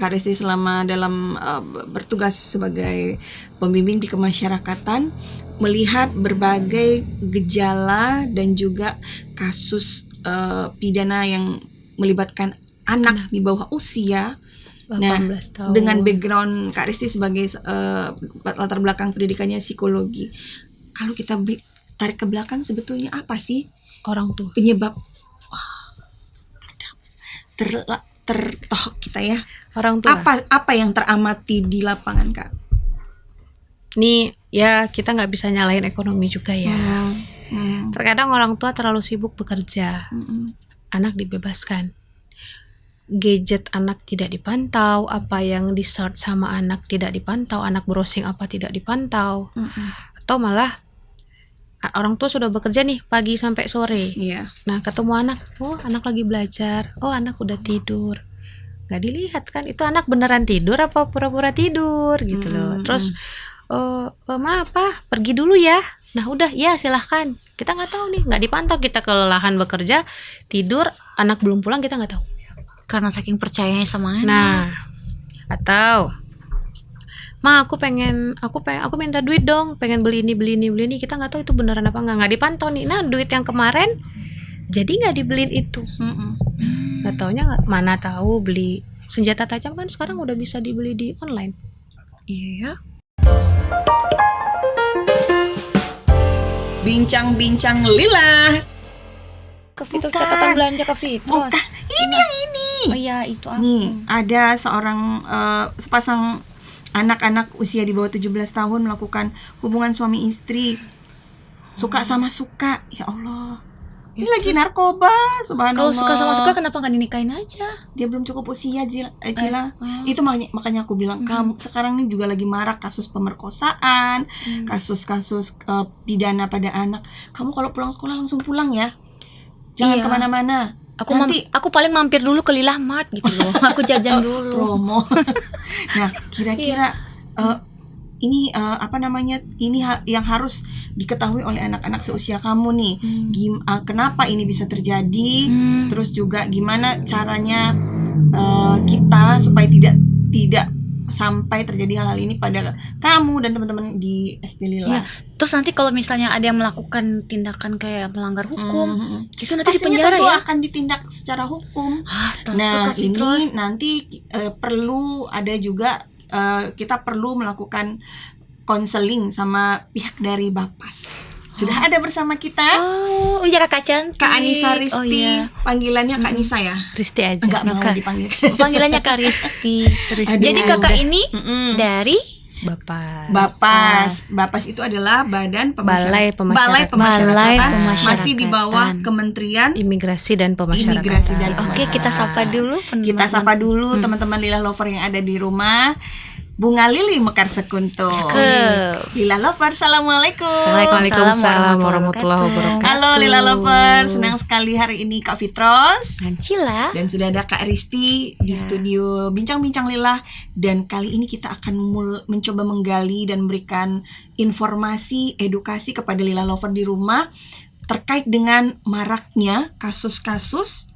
Kak Resti selama dalam bertugas sebagai pembimbing di kemasyarakatan, melihat berbagai gejala dan juga kasus pidana yang melibatkan anak di bawah usia. 18 Nah, tahun. dengan background Kak Resti sebagai latar belakang pendidikannya psikologi, kalau kita tarik ke belakang, sebetulnya apa sih orang tua penyebab tertohok kita ya? orang tua Apa yang teramati di lapangan, Kak? nih ya, kita nggak bisa nyalain ekonomi juga ya. Terkadang orang tua terlalu sibuk bekerja, anak dibebaskan, gadget anak tidak dipantau, apa yang di search sama anak tidak dipantau, anak browsing apa tidak dipantau, atau malah orang tua sudah bekerja nih pagi sampai sore. Iya. Nah, ketemu anak, oh anak lagi belajar, oh anak udah tidur, nggak dilihat kan itu anak beneran tidur apa pura-pura tidur gitu loh. Terus maaf Pak, pergi dulu ya. Nah udah, ya silahkan. Kita nggak tahu nih, nggak dipantau, kita kelelahan bekerja, tidur, anak belum pulang, kita nggak tahu. Karena saking percayanya sama anak. Nah, atau aku minta duit dong, pengen beli ini, kita nggak tahu itu beneran apa nggak dipantau nih. Nah, duit yang kemarin jadi nggak dibeliin itu, nggak taunya mana tahu beli senjata tajam kan sekarang udah bisa dibeli di online. Iya. Bincang-bincang lila. Ke Fitros, Bukan. catatan belanja ke Fitros. Ini yang ini. Oh iya, itu apa? Nih, ada sepasang anak-anak usia di bawah 17 tahun melakukan hubungan suami istri. Suka sama suka. Ya Allah. Ini lagi narkoba, subhanallah. Kalau suka sama suka kenapa nggak dinikahin aja? Dia belum cukup usia, Cila. Itu makanya aku bilang, kamu sekarang ini juga lagi marak kasus pemerkosaan, kasus-kasus pidana pada anak. Kamu kalau pulang sekolah langsung pulang ya. Jangan Iya. kemana-mana. Aku paling mampir dulu ke Lila Mart gitu loh. Aku jajan dulu. Promo. Nah, kira-kira ini ini yang harus diketahui oleh anak-anak seusia kamu nih. Kenapa ini bisa terjadi? Terus juga gimana caranya kita supaya tidak sampai terjadi hal-hal ini pada kamu dan teman-teman di SD Lila. Iya. Terus nanti kalau misalnya ada yang melakukan tindakan kayak melanggar hukum, itu nanti Pastinya dipenjara tentu ya? akan ditindak secara hukum. Nah, Ini nanti perlu ada juga kita perlu melakukan konseling sama pihak dari Bapas. Sudah ada bersama kita Oh iya, kakak cantik. Kak Anissa Risti. Oh iya. Panggilannya Kak Anissa ya? Risti aja. Enggak mau Kak. dipanggil. Panggilannya Kak Risti. Aduh. Jadi kakak ini dari Bapak. Bapas itu adalah Balai Balai Pemasyarakatan. Pemasyarakatan. Masih di bawah Kementerian Imigrasi dan Pemasyarakatan. Imigrasi dan Oke, kita sapa dulu Kita sapa dulu teman-teman Lila Lover yang ada di rumah. Bunga Lili Mekar Sekunto. Lila Lover, assalamualaikum. Waalaikumsalam warahmatullahi wabarakatuh. Halo Lila Lover, senang sekali hari ini Kak Fitros Ancila. dan sudah ada Kak Risti di studio Bincang-Bincang Lila. Dan kali ini kita akan mencoba menggali dan memberikan informasi, edukasi kepada Lila Lover di rumah terkait dengan maraknya kasus-kasus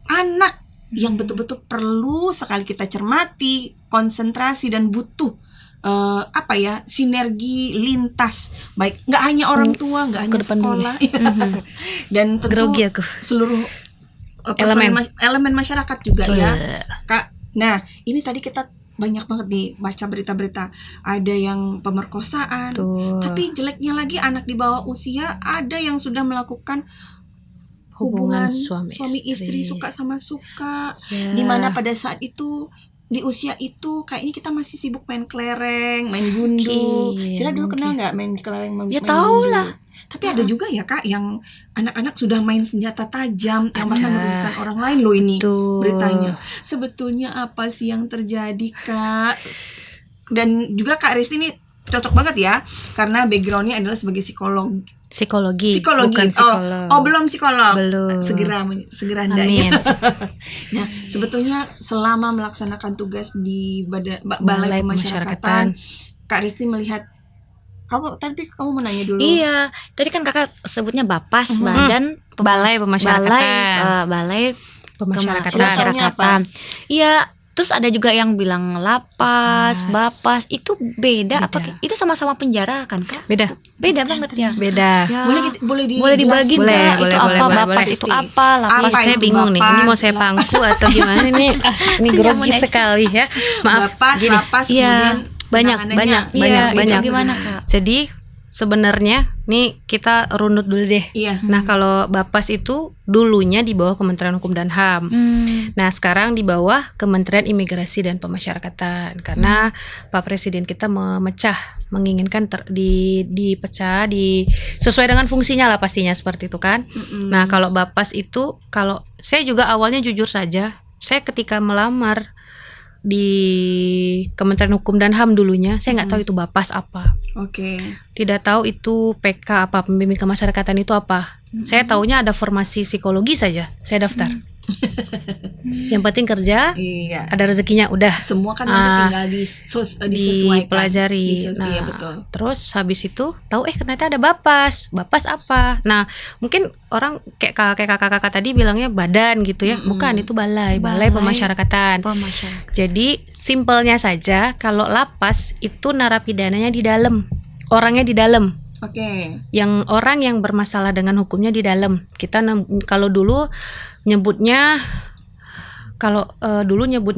anak yang betul-betul perlu sekali kita cermati, konsentrasi dan butuh sinergi lintas, baik nggak hanya orang tua, nggak hanya sekolah, dan tentu seluruh elemen masyarakat juga ya, Kak. Nah, ini tadi kita banyak banget nih baca berita-berita, ada yang pemerkosaan, tapi jeleknya lagi anak di bawah usia ada yang sudah melakukan hubungan suami istri, suka sama suka, dimana pada saat itu di usia itu kayaknya kita masih sibuk main kelereng, main gundu. Cila dulu kenal nggak main kelereng, main tahu gundu? lah. Tapi ada juga ya Kak yang anak-anak sudah main senjata tajam yang bahkan merugikan orang lain loh ini beritanya. Sebetulnya apa sih yang terjadi Kak? Dan juga Kak Risti ini cocok banget ya karena backgroundnya adalah sebagai psikologi bukan psikolog. Belum psikolog. Belum. Segera hendaknya. Nah, sebetulnya selama melaksanakan tugas di Balai Pemasyarakatan, Kak Risti melihat kamu mau nanya dulu. Iya, tadi kan kakak sebutnya Bapas, Badan Balai Pemasyarakatan. Balai Pemasyarakatan. Iya, Terus ada juga yang bilang lapas, bapas, itu beda apa? Itu sama-sama penjara kan Kak? Beda banget ya. Beda. Ya. Boleh dibagi nggak? Itu apa? Bapas itu apa? Lapas saya bingung nih. Ini mau saya pangku atau gimana ini? Ini grogi sekali ya. Maaf. Gini. Lapas, kemudian banyak. Gimana Kak? Jadi sebenarnya nih kita runut dulu deh. Nah kalau Bapas itu dulunya di bawah Kementerian Hukum dan HAM. Nah sekarang di bawah Kementerian Imigrasi dan Pemasyarakatan karena Pak Presiden kita menginginkan dipecah sesuai dengan fungsinya lah pastinya seperti itu kan. Nah kalau Bapas itu, kalau saya juga awalnya jujur saja, saya ketika melamar di Kementerian Hukum dan HAM dulunya saya nggak tahu itu Bapas apa. Tidak tahu itu PK apa, pembimbing kemasyarakatan itu apa. Saya taunya ada formasi psikologi saja. Saya daftar. Yang penting kerja, ada rezekinya udah. Semua kan nanti tinggal disesuaikan, dipelajari. Betul. Terus habis itu tahu ternyata ada Bapas. Bapas apa? Nah mungkin orang kayak kakak tadi bilangnya badan gitu ya. Bukan, itu balai pemasyarakatan. Jadi simpelnya saja, kalau lapas itu narapidananya di dalam, orangnya di dalam. Yang orang yang bermasalah dengan hukumnya di dalam. Kita kalau dulu nyebutnya,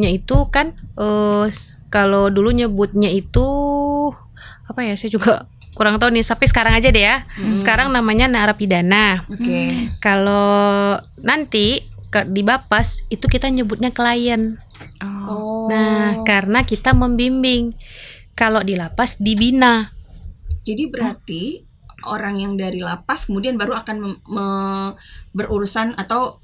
itu kan kalau dulu nyebutnya itu apa ya, saya juga kurang tahu nih, tapi sekarang aja deh ya. Sekarang namanya narapidana. Kalau nanti di Bapas itu kita nyebutnya klien. Nah karena kita membimbing. Kalau di lapas dibina. Jadi berarti orang yang dari lapas kemudian baru akan berurusan, atau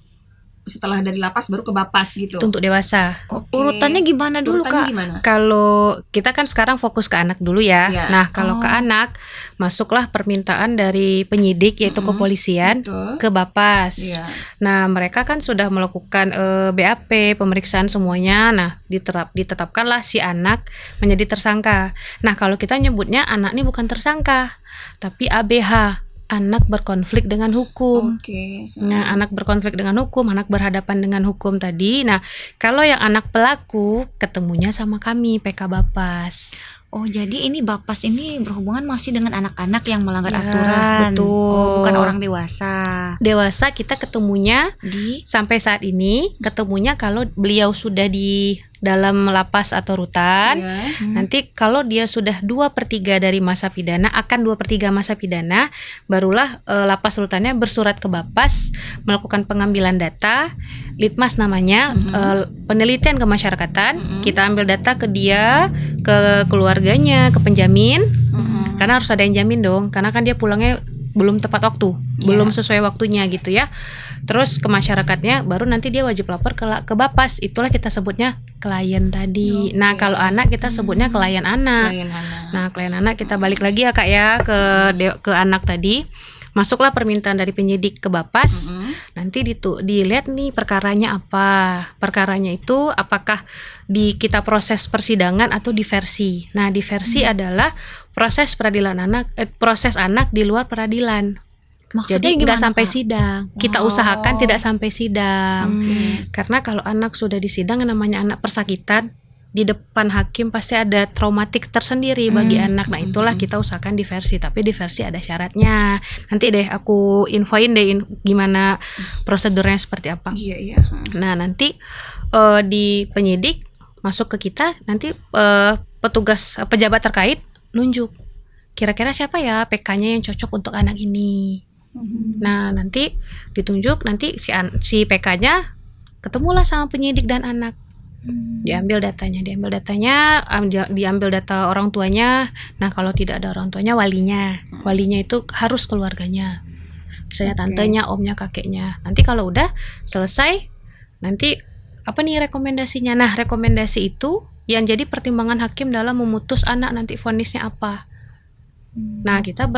setelah dari lapas baru ke Bapas gitu. Itu untuk dewasa. Urutannya gimana dulu Kak? Kalau kita kan sekarang fokus ke anak dulu ya. Nah kalau ke anak, masuklah permintaan dari penyidik yaitu kepolisian ke Bapas. Nah mereka kan sudah melakukan BAP, pemeriksaan semuanya. Nah ditetapkanlah si anak menjadi tersangka. Nah kalau kita nyebutnya anak ini bukan tersangka, tapi ABH, anak berkonflik dengan hukum. Nah, anak berkonflik dengan hukum, anak berhadapan dengan hukum tadi. Nah, kalau yang anak pelaku ketemunya sama kami PK Bapas. Jadi ini Bapas ini berhubungan masih dengan anak-anak yang melanggar aturan. Betul. Bukan orang dewasa. Dewasa kita ketemunya sampai saat ini ketemunya kalau beliau sudah di dalam lapas atau rutan. Nanti kalau dia sudah 2/3 dari masa pidana, akan 2/3 masa pidana, barulah lapas rutannya bersurat ke Bapas melakukan pengambilan data, litmas namanya, penelitian kemasyarakatan. Kita ambil data ke dia, ke keluarganya, ke penjamin. Karena harus ada yang jamin dong, karena kan dia pulangnya belum tepat waktu, belum sesuai waktunya gitu ya. Terus ke masyarakatnya, baru nanti dia wajib lapor ke Bapas. Itulah kita sebutnya klien tadi. Nah kalau anak kita sebutnya klien anak. Nah klien anak kita balik lagi ya Kak ya ke anak tadi. Masuklah permintaan dari penyidik ke Bapas. Nanti dilihat nih perkaranya apa. Perkaranya itu apakah kita proses persidangan atau diversi. Nah diversi adalah proses peradilan anak, proses anak di luar peradilan. Maksudnya jadi nggak sampai Kak? Sidang. Kita usahakan tidak sampai sidang. Karena kalau anak sudah di sidang, namanya anak persakitan, di depan hakim pasti ada traumatik tersendiri bagi anak. Nah itulah kita usahakan diversi. Tapi diversi ada syaratnya. Nanti deh aku infoin deh gimana prosedurnya seperti apa. Nah nanti di penyidik masuk ke kita, nanti petugas pejabat terkait nunjuk kira-kira siapa ya PK-nya yang cocok untuk anak ini. Nah nanti ditunjuk, nanti si PK-nya ketemulah sama penyidik dan anak. Diambil datanya, diambil data orang tuanya. Nah kalau tidak ada orang tuanya, walinya itu harus keluarganya, misalnya tantenya, omnya, kakeknya. Nanti kalau udah selesai, nanti apa nih rekomendasinya? Nah rekomendasi itu yang jadi pertimbangan hakim dalam memutus anak nanti vonisnya apa. Nah kita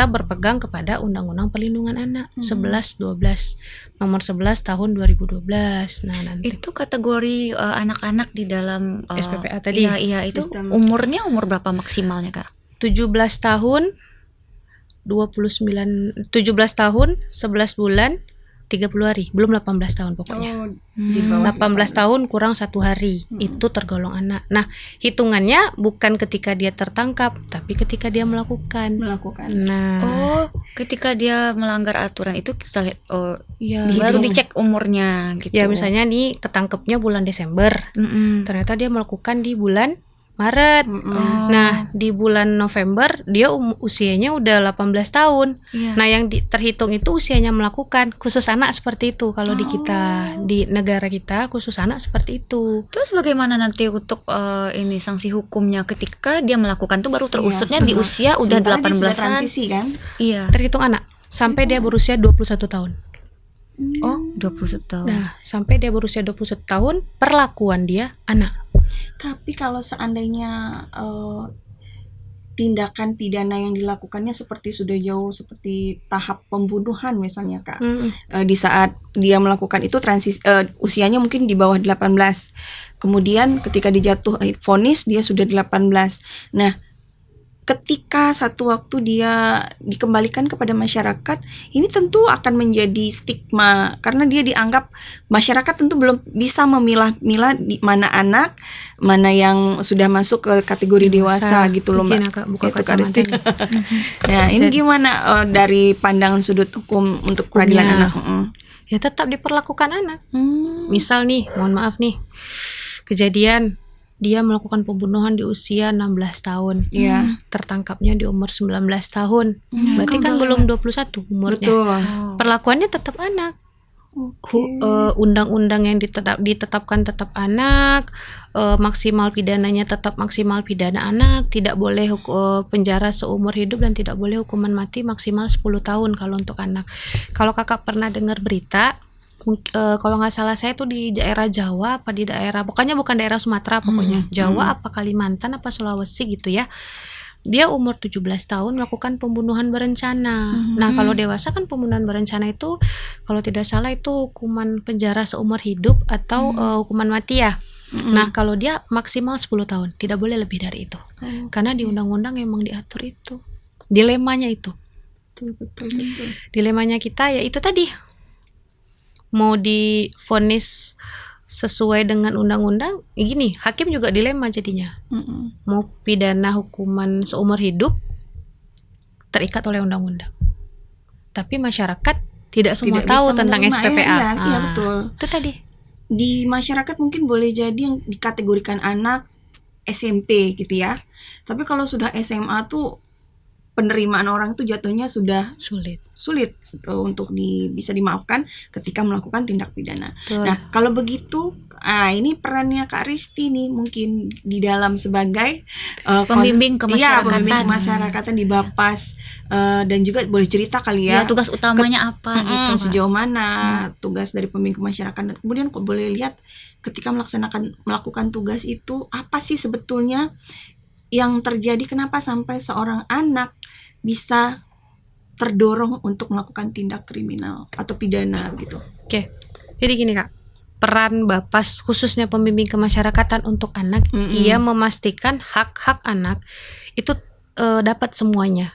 berpegang kepada Undang-Undang Perlindungan Anak 11-12 nomor 11 tahun 2012. Nah nanti itu kategori anak-anak di dalam SPPA tadi. Iya itu umurnya umur berapa maksimalnya Kak? 17 tahun 11 bulan 3 30 hari, belum 18 tahun pokoknya. Di bawah 18 tahun kurang 1 hari, itu tergolong anak. Nah, hitungannya bukan ketika dia tertangkap, tapi ketika dia melakukan. Nah, ketika dia melanggar aturan itu kita ya, baru dicek umurnya gitu. Ya, misalnya nih ketangkepnya bulan Desember. Ternyata dia melakukan di bulan Maret. Nah, di bulan November dia usianya udah 18 tahun. Nah, yang terhitung itu usianya melakukan. Khusus anak seperti itu kalau di kita, di negara kita khusus anak seperti itu. Terus bagaimana nanti untuk ini sanksi hukumnya ketika dia melakukan tuh baru terusutnya di usia udah 18-an. Transisi kan? Iya. Terhitung anak sampai dia berusia 21 tahun. 21 tahun. Nah, sampai dia berusia 21 tahun, perlakuan dia anak. Tapi kalau seandainya tindakan pidana yang dilakukannya sudah jauh seperti tahap pembunuhan misalnya Kak, di saat dia melakukan itu usianya mungkin di bawah 18, kemudian ketika dijatuh vonis dia sudah 18. Nah, ketika satu waktu dia dikembalikan kepada masyarakat, ini tentu akan menjadi stigma karena dia dianggap masyarakat tentu belum bisa memilah-milah di mana anak, mana yang sudah masuk ke kategori dewasa gitu loh Mbak. Itu Kak Risti. Nah, ini gimana dari pandangan sudut hukum untuk peradilan anak? Ya tetap diperlakukan anak. Misal nih, mohon maaf nih, kejadian dia melakukan pembunuhan di usia 16 tahun. Tertangkapnya di umur 19 tahun. Berarti kan belum 21 umurnya. Betul. Perlakuannya tetap anak. Undang-undang yang ditetapkan tetap anak, maksimal pidananya tetap maksimal pidana anak, tidak boleh penjara seumur hidup dan tidak boleh hukuman mati maksimal 10 tahun kalau untuk anak. Kalau Kakak pernah dengar berita, kalau nggak salah saya tuh di daerah Jawa apa di daerah, pokoknya bukan daerah Sumatera, pokoknya Jawa apa Kalimantan apa Sulawesi gitu ya, dia umur 17 tahun melakukan pembunuhan berencana. Nah, kalau dewasa kan pembunuhan berencana itu kalau tidak salah itu hukuman penjara seumur hidup atau hukuman mati ya. Nah, kalau dia maksimal 10 tahun, tidak boleh lebih dari itu. Karena di undang-undang emang diatur itu. Dilemanya itu. Betul. Dilemanya kita ya itu tadi. Mau divonis sesuai dengan undang-undang, gini, hakim juga dilema jadinya. Mau pidana hukuman seumur hidup terikat oleh undang-undang. Tapi masyarakat tidak semua tahu tentang SPPA. Iya, betul. Itu tadi. Di masyarakat mungkin boleh jadi yang dikategorikan anak SMP gitu ya. Tapi kalau sudah SMA tuh penerimaan orang itu jatuhnya sudah sulit untuk bisa dimaafkan ketika melakukan tindak pidana. Betul. Nah, kalau begitu, ini perannya Kak Risti nih mungkin di dalam sebagai pembimbing kemasyarakatan di Bapas, dan juga boleh cerita kali ya. Tugas utamanya apa gitu. Sejauh mana tugas dari pembimbing kemasyarakatan. Kemudian kok boleh lihat ketika melakukan tugas itu apa sih sebetulnya yang terjadi, kenapa sampai seorang anak bisa terdorong untuk melakukan tindak kriminal atau pidana gitu. Oke. Jadi gini Kak, peran Bapas khususnya pembimbing kemasyarakatan untuk anak, ia memastikan hak-hak anak itu dapat semuanya.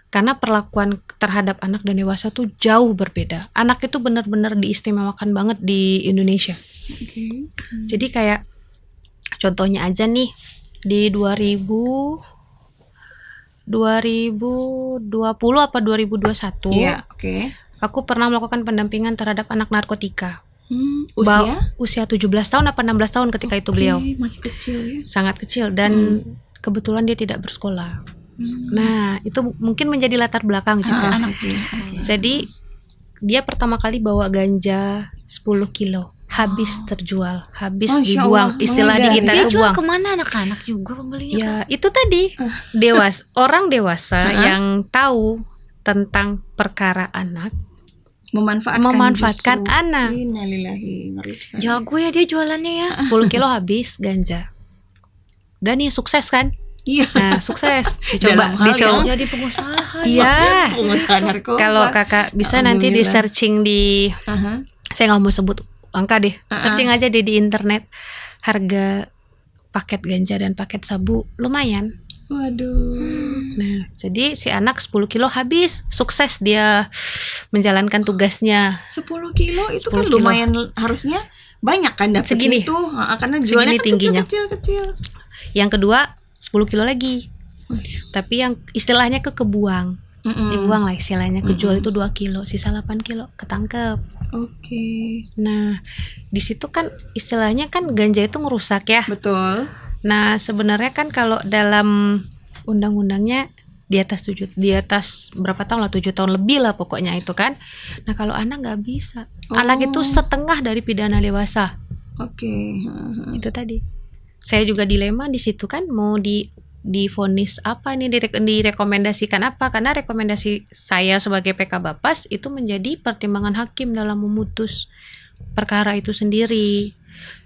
Karena perlakuan terhadap anak dan dewasa tuh jauh berbeda. Anak itu benar-benar diistimewakan banget di Indonesia. Jadi kayak contohnya aja nih, di 2020 apa 2021, aku pernah melakukan pendampingan terhadap anak narkotika. Usia 17 tahun apa 16 tahun ketika itu beliau. Masih kecil ya. Sangat kecil dan kebetulan dia tidak bersekolah. Nah, itu mungkin menjadi latar belakang juga. Jadi dia pertama kali bawa ganja 10 kilo. Habis terjual, habis dibuang. Istilah di kita itu buang. Dia jual kemana, anak-anak juga pembelinya? Ya itu tadi orang dewasa yang tahu tentang perkara anak memanfaatkan anak. Jago ya dia jualannya ya. 10 kilo habis ganja. Dan ini sukses kan? Iya. Nah, sukses. Dicoba jadi pengusaha. Iya. Pengusaha narkoba. Kalau Kakak bisa nanti di searching di saya nggak mau sebut angka deh, searching aja deh di internet, harga paket ganja dan paket sabu lumayan. Waduh. Nah, jadi si anak 10 kilo habis, sukses dia menjalankan tugasnya. 10 kilo itu 10 kan kilo. Lumayan, harusnya banyak kan dapat segini itu, karena jualnya kan tingginya. Kecil. Yang kedua 10 kilo lagi. Tapi yang istilahnya kebuang. Dibuang lah istilahnya, kejual itu 2 kilo, sisa 8 kilo ketangkep. Oke. Nah, di situ kan istilahnya kan ganja itu ngerusak ya. Betul. Nah, sebenarnya kan kalau dalam undang-undangnya di atas berapa tahun lah, 7 tahun lebih lah pokoknya itu kan. Nah, kalau anak nggak bisa. Anak itu setengah dari pidana dewasa. Oke. Itu tadi. Saya juga dilema di situ kan, mau divonis apa nih, direkomendasikan apa, karena rekomendasi saya sebagai PK Bapas itu menjadi pertimbangan hakim dalam memutus perkara itu sendiri.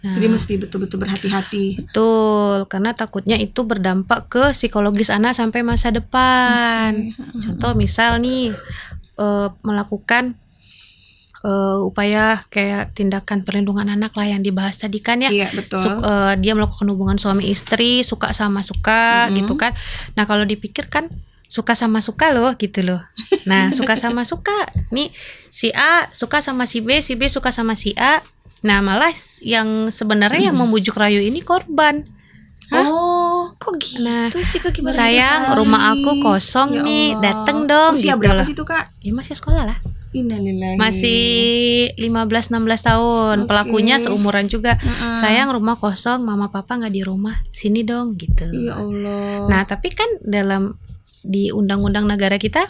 Nah, jadi mesti betul-betul berhati-hati. Betul, karena takutnya itu berdampak ke psikologis anak sampai masa depan. Contoh misal nih melakukan upaya kayak tindakan perlindungan anak lah yang dibahas tadi kan ya. Iya, betul. Dia melakukan hubungan suami istri, suka sama suka gitu kan. Nah, kalau dipikir kan suka sama suka loh gitu loh. Nah, suka sama suka nih, si A suka sama si B suka sama si A. Nah, malah yang sebenarnya yang membujuk rayu ini korban. Oh, kok gitu sih Kak, gimana? Sayang, rumah aku kosong ya nih, dateng dong. Usia gitu berapa loh. Sih itu Kak? Ya, masih sekolah lah. Innalillahi. Masih 15-16 tahun. Pelakunya seumuran juga. Sayang, rumah kosong, mama papa nggak di rumah, sini dong gitu. Ya Allah. Nah, tapi kan di undang-undang negara kita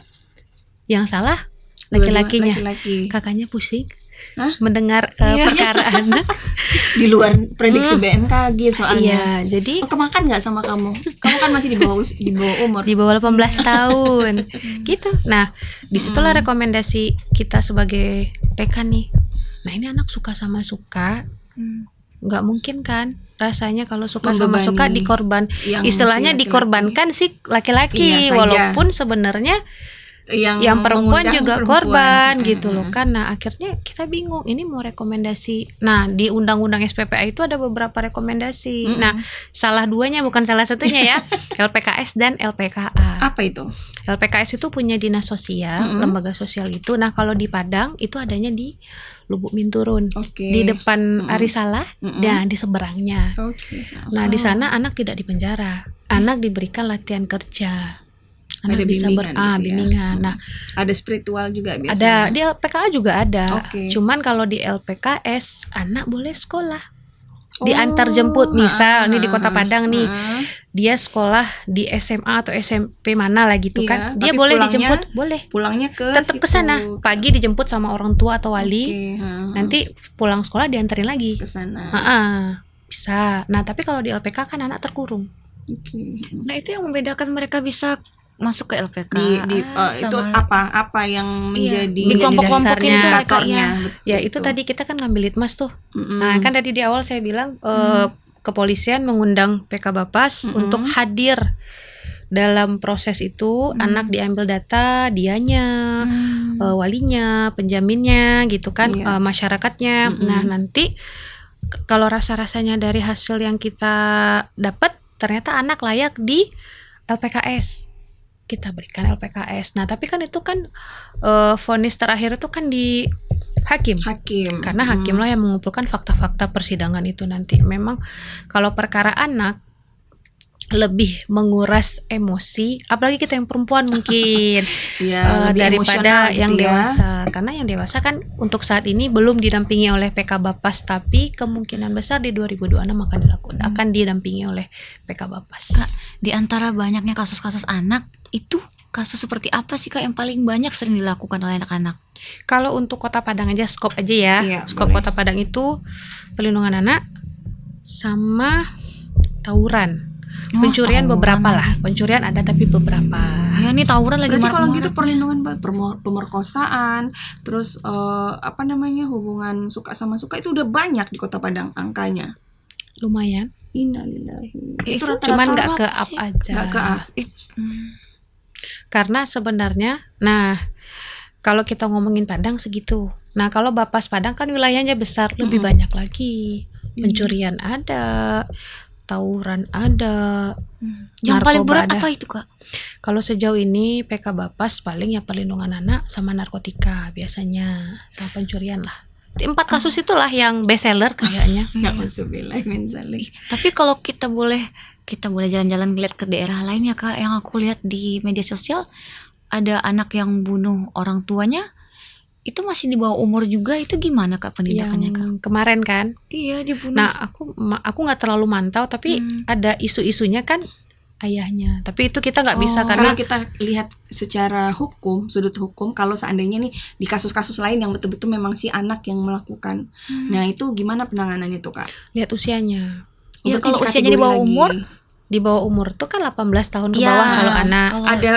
yang salah laki-lakinya. Laki-laki. Kakaknya pusing. Mendengar perkara anak di luar prediksi BMKG Iya, soalnya. jadi kemakan nggak sama kamu? Kamu kan masih di bawah umur. Di bawah 18 tahun. Gitu. Nah, disitulah rekomendasi kita sebagai PK nih. Nah, ini anak suka sama suka. Nggak mungkin kan rasanya kalau suka sama suka istilahnya dikorbankan sih laki-laki, walaupun sebenarnya yang perempuan juga korban gitu loh kan. Nah, akhirnya kita bingung ini mau rekomendasi. Nah, di undang-undang SPPA itu ada beberapa rekomendasi. Nah, salah duanya bukan salah satunya ya. LPKS dan LPKA. Apa itu? LPKS itu punya dinas sosial, lembaga sosial itu. Nah, kalau di Padang itu adanya di Lubuk Minturun. Di depan Arisalah dan di seberangnya. Nah, di sana anak tidak dipenjara. Anak diberikan latihan kerja. Anak ada bisa bimbingan. Nah, ada spiritual juga biasanya. Ada di LPKA juga ada. Cuman kalau di LPKS anak boleh sekolah. Diantar jemput misal nih di Kota Padang nih. Dia sekolah di SMA atau SMP mana lah gitu kan. Dia boleh dijemput, boleh. Pulangnya tetap ke sana. Pagi dijemput sama orang tua atau wali. Nanti pulang sekolah diantarin lagi ke sana. Bisa. Nah, tapi kalau di LPK kan anak terkurung. Nah, itu yang membedakan mereka bisa masuk ke LPK. Itu apa yang menjadi di kelompok-kelompoknya indikatornya. Ya, itu tadi kita kan ngambil litmas tuh. Nah, kan tadi di awal saya bilang kepolisian mengundang PK Bapas untuk hadir dalam proses itu. Anak diambil data, dianya, walinya, penjaminnya gitu kan, masyarakatnya. Nah, nanti kalau rasa-rasanya dari hasil yang kita dapat ternyata anak layak di LPKS, kita berikan LPKS. Nah, tapi kan itu kan vonis terakhir itu kan di hakim. Karena hakimlah yang mengumpulkan fakta-fakta persidangan itu nanti. Memang kalau perkara anak lebih menguras emosi, apalagi kita yang perempuan mungkin daripada yang dewasa. Karena yang dewasa kan untuk saat ini belum didampingi oleh PK Bapas, tapi kemungkinan besar di 2026 akan didampingi oleh PK Bapas. Kak, di antara banyaknya kasus-kasus anak itu, kasus seperti apa sih Kak yang paling banyak sering dilakukan oleh anak-anak? Kalau untuk Kota Padang aja, skop aja ya. Skop boleh. Kota Padang itu perlindungan anak sama tawuran. Pencurian beberapa lah. Pencurian ada tapi beberapa. Ya, ini tawuran lagi. Berarti kalau gitu perlindungan pemerkosaan, terus hubungan suka sama suka itu udah banyak di Kota Padang angkanya. Lumayan. Innalillahi. Itu cuman nggak ke up aja. Nggak ke up. Karena sebenarnya, nah kalau kita ngomongin Padang segitu. Nah, kalau Bapas Padang kan wilayahnya besar, lebih banyak lagi. Pencurian ada, tawuran ada, Yang paling narkoba berat ada. apa itu Kak? Kalau sejauh ini PK Bapas paling ya perlindungan anak sama narkotika biasanya, sama pencurian lah. 4 kasus itulah yang best seller kayaknya. Tapi kalau kita boleh jalan-jalan lihat ke daerah lain ya Kak, yang aku lihat di media sosial ada anak yang bunuh orang tuanya itu masih di bawah umur juga, itu gimana Kak penindakannya Kak? Yang kemarin kan? Iya, dibunuh. Nah, aku nggak terlalu mantau, tapi ada isu-isunya kan ayahnya. Tapi itu kita nggak bisa karena kalau kita lihat secara hukum, sudut hukum, kalau seandainya nih di kasus-kasus lain yang betul-betul memang si anak yang melakukan, nah itu gimana penanganannya tuh Kak? Lihat usianya. Ya kalau usianya di bawah umur, di bawah umur tuh kan 18 tahun ke bawah kalau anak.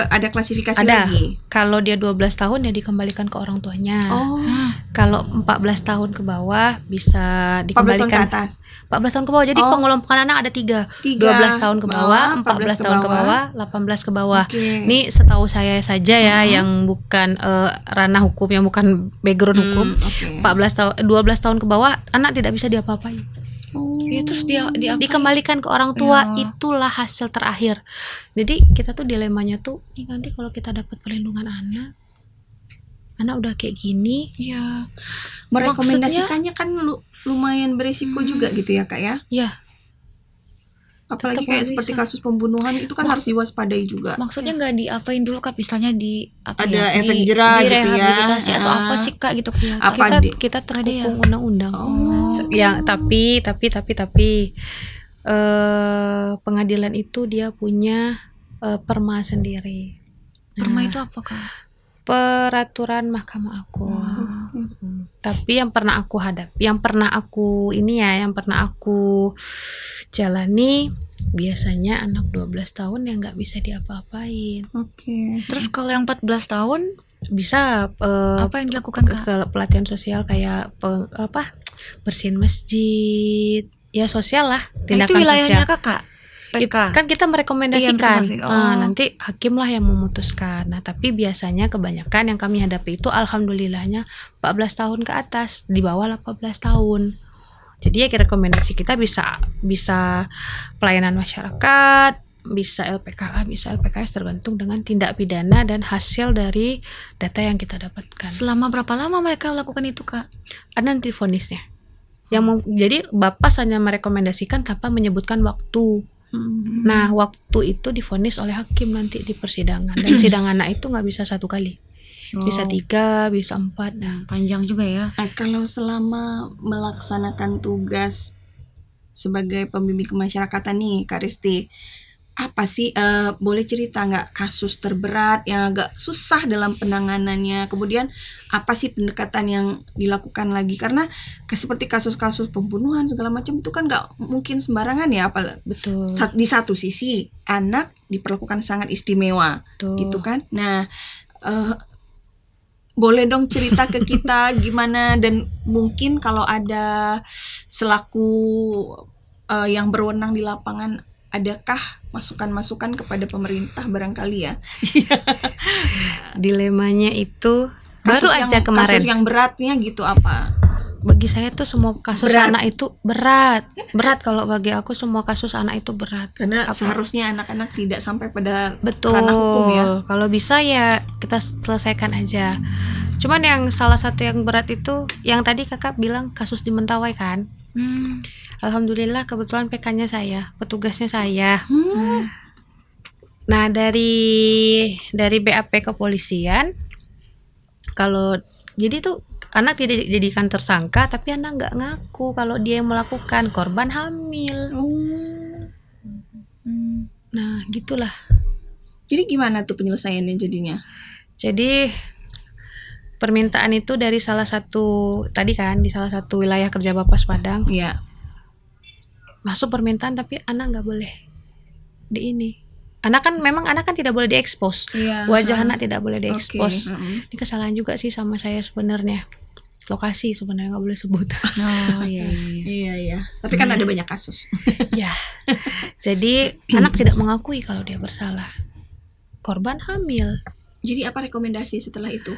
Ada klasifikasi lagi. Kalau dia 12 tahun ya dikembalikan ke orang tuanya. Kalau 14 tahun ke bawah bisa dikembalikan. 14 tahun ke atas. 14 tahun ke bawah. Jadi pengelompokan anak ada 3. 12 tahun ke bawah, 14 tahun ke bawah, 18 ke bawah. Ini setahu saya saja ya, yang bukan ranah hukum, yang bukan background hukum. 12 tahun ke bawah anak tidak bisa diapa-apain. Ya, terus dia dikembalikan ke orang tua, itulah hasil terakhir. Jadi kita tuh dilemanya tuh, nih nanti kalau kita dapat perlindungan anak udah kayak gini, ya merekomendasikannya kan lumayan berisiko juga gitu ya Kak ya? Iya. Apalagi kayak seperti kasus pembunuhan itu kan harus diwaspadai juga. Maksudnya nggak diapain dulu Kak, misalnya ada efek jerah gitu ya, rehabilitasi atau apa sih Kak gitu? Kita terkukung undang-undang. Yang tapi pengadilan itu dia punya perma sendiri. Perma itu apa Kak? Peraturan Mahkamah Agung. Tapi yang pernah aku yang pernah aku jalani, biasanya anak 12 tahun yang nggak bisa diapa-apain. Terus kalau yang 14 tahun bisa apa yang dilakukan Kak? Pelatihan sosial kayak bersihin masjid, ya sosial lah, tindakan itu wilayahnya sosial. Kakak? PK. Kan kita merekomendasikan, nanti hakim lah yang memutuskan. Nah tapi biasanya kebanyakan yang kami hadapi itu alhamdulillahnya 14 tahun ke atas, di bawah 18 tahun. Jadi ya rekomendasi kita bisa pelayanan masyarakat, bisa LPKA, bisa LPKS, tergantung dengan tindak pidana dan hasil dari data yang kita dapatkan. Selama berapa lama mereka lakukan itu Kak? Ada nanti vonisnya. Jadi Bapas hanya merekomendasikan tanpa menyebutkan waktu. Nah waktu itu divonis oleh hakim nanti di persidangan, dan sidang anak itu nggak bisa 1 kali, bisa 3, bisa 4. Nah, panjang juga ya. Kalau selama melaksanakan tugas sebagai pembimbing kemasyarakatan nih Kak Risti, apa sih boleh cerita nggak kasus terberat yang agak susah dalam penanganannya, kemudian apa sih pendekatan yang dilakukan lagi, karena seperti kasus-kasus pembunuhan segala macam itu kan nggak mungkin sembarangan ya, Betul. Di satu sisi anak diperlakukan sangat istimewa. Betul. Gitu kan. Nah boleh dong cerita ke kita gimana, dan mungkin kalau ada selaku yang berwenang di lapangan, adakah masukan-masukan kepada pemerintah barangkali ya? Dilemanya itu baru aja kemarin. Kasus yang beratnya gitu apa? Bagi saya tuh semua kasus anak itu berat. Kalau bagi aku semua kasus anak itu berat. Karena seharusnya anak-anak tidak sampai pada betul ranah hukum ya. Kalau bisa ya kita selesaikan aja. Cuman yang salah satu yang berat itu yang tadi Kakak bilang kasus di Mentawai kan. Alhamdulillah kebetulan PK-nya saya, petugasnya saya. Nah dari BAP kepolisian, kalau jadi tuh anak tidak dijadikan tersangka, tapi anak nggak ngaku kalau dia yang melakukan, korban hamil. Nah gitulah. Jadi gimana tuh penyelesaiannya jadinya? Jadi permintaan itu dari salah satu tadi kan, di salah satu wilayah kerja Bapas Padang. Iya. Masuk permintaan tapi anak nggak boleh di ini. Anak kan tidak boleh diekspos. Wajah anak tidak boleh diekspos. Ini kesalahan juga sih sama saya sebenarnya. Lokasi sebenarnya nggak boleh sebut. Iya. Tapi kan ada banyak kasus. Ya. Jadi anak tidak mengakui kalau dia bersalah. Korban hamil. Jadi apa rekomendasi setelah itu?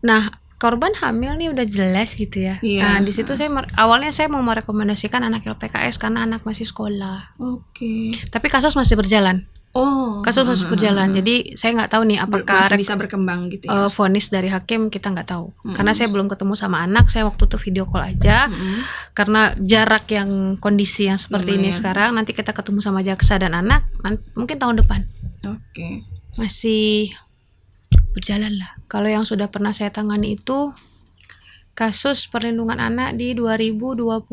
Nah, korban hamil nih udah jelas gitu ya. Nah, di situ awalnya saya mau merekomendasikan anak LPKS karena anak masih sekolah. Oke. Tapi kasus masih berjalan. Kasus masih berjalan. Jadi saya nggak tahu nih apakah masih bisa berkembang gitu ya. Vonis dari hakim kita nggak tahu. Karena saya belum ketemu sama anak. Saya waktu itu video call aja. Karena jarak yang kondisi yang seperti ini sekarang. Nanti kita ketemu sama jaksa dan anak. Mungkin tahun depan. Oke. Masih berjalan lah. Kalau yang sudah pernah saya tangani itu kasus perlindungan anak di 2024.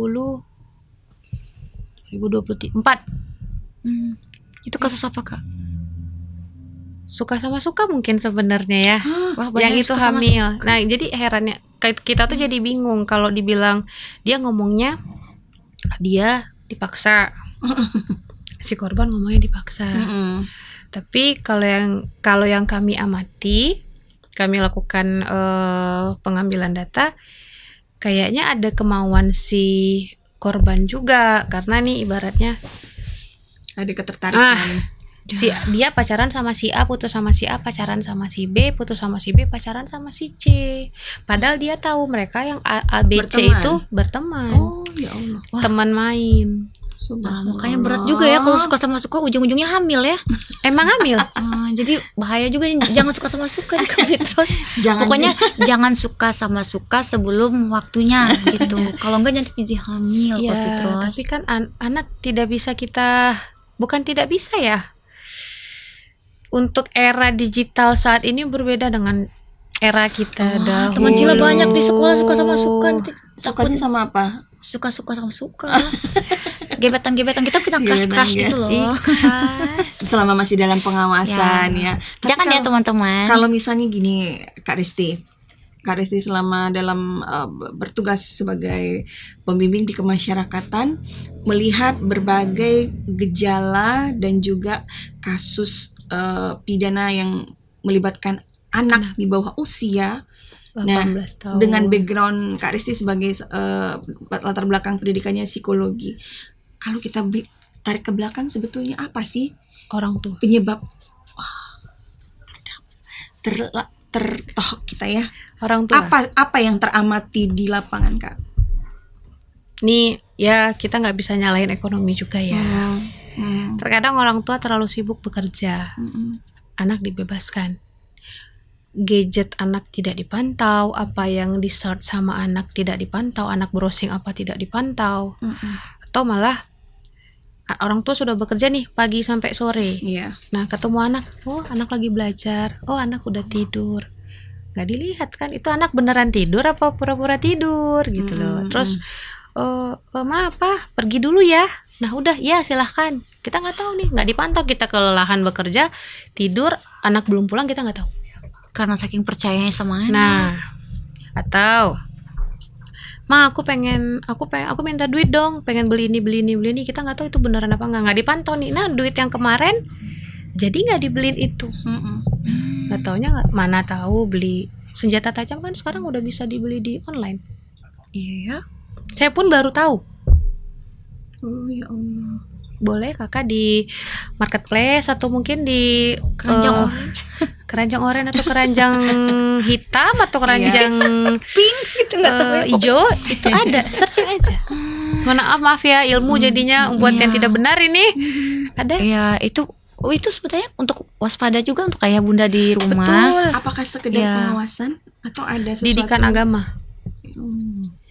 Itu kasus apa, Kak? Suka sama suka mungkin sebenarnya ya. Wah, yang itu hamil. Nah, jadi herannya kita tuh jadi bingung kalau dibilang dia ngomongnya dia dipaksa. Si korban ngomongnya dipaksa. Tapi kalau yang kami amati, kami lakukan pengambilan data, kayaknya ada kemauan si korban juga, karena nih ibaratnya ada ketertarikan. Dia pacaran sama si A, putus sama si A, pacaran sama si B, putus sama si B, pacaran sama si C. Padahal dia tahu mereka yang A, B, C itu berteman. Oh ya Allah. Teman main. Makanya berat juga ya kalau suka sama suka ujung-ujungnya hamil ya. Emang hamil. Jadi bahaya juga, jangan suka sama suka terus. Pokoknya jangan suka sama suka sebelum waktunya gitu. Kalau enggak nanti jadi hamil. Ya, tapi kan anak tidak bisa bukan tidak bisa ya. Untuk era digital saat ini berbeda dengan era kita dahulu. Teman Cila banyak di sekolah suka sama suka. Sukanya sama apa? Suka-suka sama suka. Gebetan-gebetan kita crush gitu loh. Selama masih dalam pengawasan ya. Jangan ya teman-teman. Kalau misalnya gini, Kak Risti selama dalam bertugas sebagai pembimbing di kemasyarakatan, melihat berbagai gejala dan juga kasus pidana yang melibatkan anak di bawah usia. Nah, tahun. Dengan background Kak Risti sebagai latar belakang pendidikannya psikologi, kalau kita tarik ke belakang, sebetulnya apa sih orang tuh penyebab tertohok kita ya? Orang tua. Apa yang teramati di lapangan, Kak? Nih ya, kita nggak bisa nyalain ekonomi juga ya. Terkadang orang tua terlalu sibuk bekerja, anak dibebaskan. Gadget anak tidak dipantau, apa yang di search sama anak tidak dipantau, anak browsing apa tidak dipantau, atau malah orang tua sudah bekerja nih pagi sampai sore. Nah, ketemu anak, anak lagi belajar, anak udah tidur, nggak dilihat kan itu anak beneran tidur apa pura-pura tidur gitu loh. Terus maaf pergi dulu ya. Nah udah ya silahkan, kita nggak tahu nih, nggak dipantau, kita kelelahan bekerja, tidur, anak belum pulang, kita nggak tahu. Karena saking percayanya sama anak. Nah, atau aku minta duit dong, pengen beli ini, kita nggak tahu itu beneran apa nggak dipantau nih. Nah, duit yang kemarin jadi nggak dibeliin itu. Nggak taunya mana tahu beli senjata tajam kan sekarang udah bisa dibeli di online. Iya. Saya pun baru tahu. Oh ya Allah. Boleh kakak di marketplace atau mungkin di keranjang oranye atau keranjang hitam atau keranjang pink gitu, hijau itu ada, searching aja. Maaf ya ilmu jadinya buat yang tidak benar ini ada. Ya itu sebetulnya untuk waspada juga untuk ayah bunda di rumah. Betul. Apakah sekedar pengawasan atau ada sesuatu didikan agama?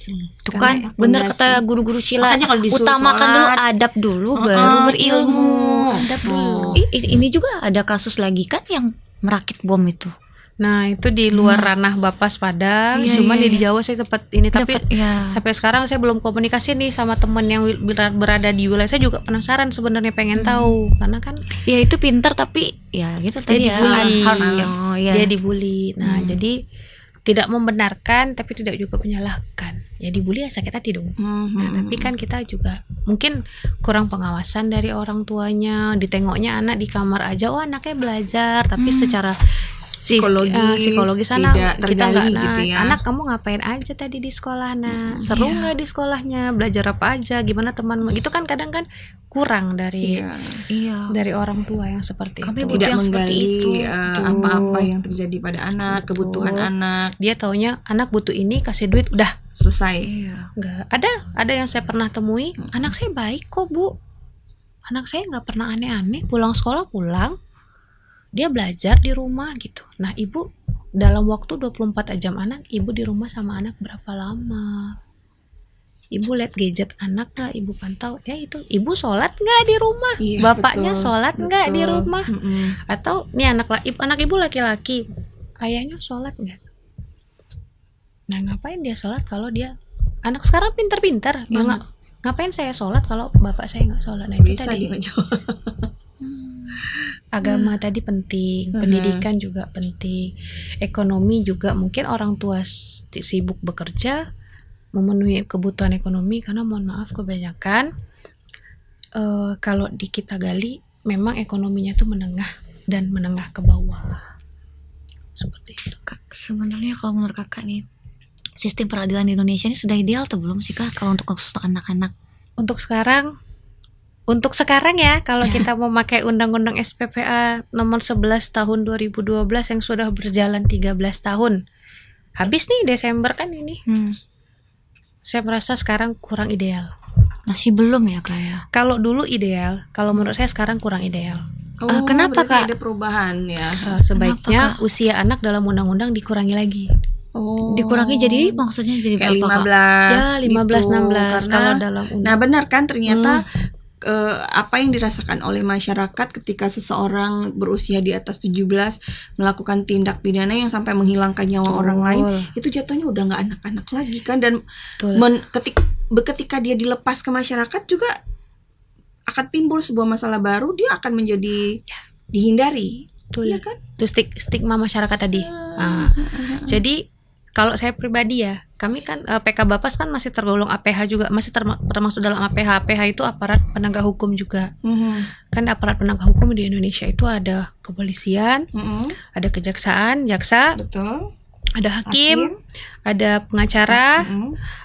Itu kan bener kata guru-guru Cila, utamakan dulu adab dulu baru berilmu. Adab dulu. Ini juga ada kasus lagi kan yang merakit bom itu. Nah itu di luar ranah Bapas Padang, cuman di Jawa saya tepat ini, tapi sampai sekarang saya belum komunikasi nih sama temen yang berada di wilayah. Saya juga penasaran sebenarnya, pengen tahu karena kan ya itu pintar tapi ya gitu tadi dia dibully. Nah jadi tidak membenarkan tapi tidak juga menyalahkan. Ya dibully ya sakit hati dong. Nah, tapi kan kita juga mungkin kurang pengawasan dari orang tuanya. Ditengoknya anak di kamar aja, anaknya belajar, tapi secara psikologis sana tidak tergali gitu ya. Anak kamu ngapain aja tadi di sekolah, nak? Seru nggak di sekolahnya? Belajar apa aja? Gimana temanmu? Gitu kan kadang kan kurang dari dari orang tua yang seperti Kami itu. Tidak yang menggali seperti itu. apa-apa yang terjadi pada anak, kebutuhan anak. Dia taunya anak butuh ini, kasih duit, udah Selesai. Enggak. Ada yang saya pernah temui, anak saya baik kok, Bu. Anak saya nggak pernah aneh-aneh, pulang sekolah pulang, dia belajar di rumah gitu. Nah, ibu dalam waktu 24 jam anak, ibu di rumah sama anak berapa lama? Ibu lihat gadget anak nggak? Ibu pantau, ya itu. Ibu sholat nggak di rumah? Iya, Bapaknya betul, sholat nggak di betul. rumah? Atau nih anak ibu laki-laki, ayahnya sholat nggak? Nah, ngapain dia sholat kalau dia anak sekarang pintar-pintar? Ya ngapain saya sholat kalau bapak saya nggak sholat? Nah, itu Bisa tadi. Agama tadi penting, pendidikan juga penting, ekonomi juga. Mungkin orang tua sibuk bekerja memenuhi kebutuhan ekonomi, karena mohon maaf kebanyakan kalau di kita gali memang ekonominya tuh menengah dan menengah ke bawah seperti itu. Kak, sebenarnya kalau menurut kakak nih, sistem peradilan di Indonesia ini sudah ideal atau belum sih Kak kalau untuk khusus anak-anak? Untuk sekarang ya, kalau kita mau pakai Undang-Undang SPPA nomor 11 tahun 2012 yang sudah berjalan 13 tahun. Habis nih Desember kan ini. Saya merasa sekarang kurang ideal. Masih belum ya Kak ya? Kalau dulu ideal, kalau menurut saya sekarang kurang ideal. Kenapa Kak? Ada perubahan ya. Sebaiknya usia anak dalam undang-undang dikurangi lagi. Dikurangi jadi maksudnya jadi kayak berapa 15 Kak? Ya 15 gitu. 16 kalau dalam undang. Nah, benar kan ternyata apa yang dirasakan oleh masyarakat ketika seseorang berusia di atas 17 melakukan tindak pidana yang sampai menghilangkan nyawa orang lain, itu jatuhnya udah nggak anak-anak lagi kan. Dan ketika dia dilepas ke masyarakat juga akan timbul sebuah masalah baru, dia akan menjadi dihindari. Iya kan? Itu stigma masyarakat tadi. Jadi kalau saya pribadi ya, kami kan PK Bapas kan masih tergolong APH juga, masih termasuk dalam APH. APH itu aparat penegak hukum juga. Kan aparat penegak hukum di Indonesia itu ada kepolisian, ada kejaksaan, jaksa, Betul. ada hakim, ada pengacara,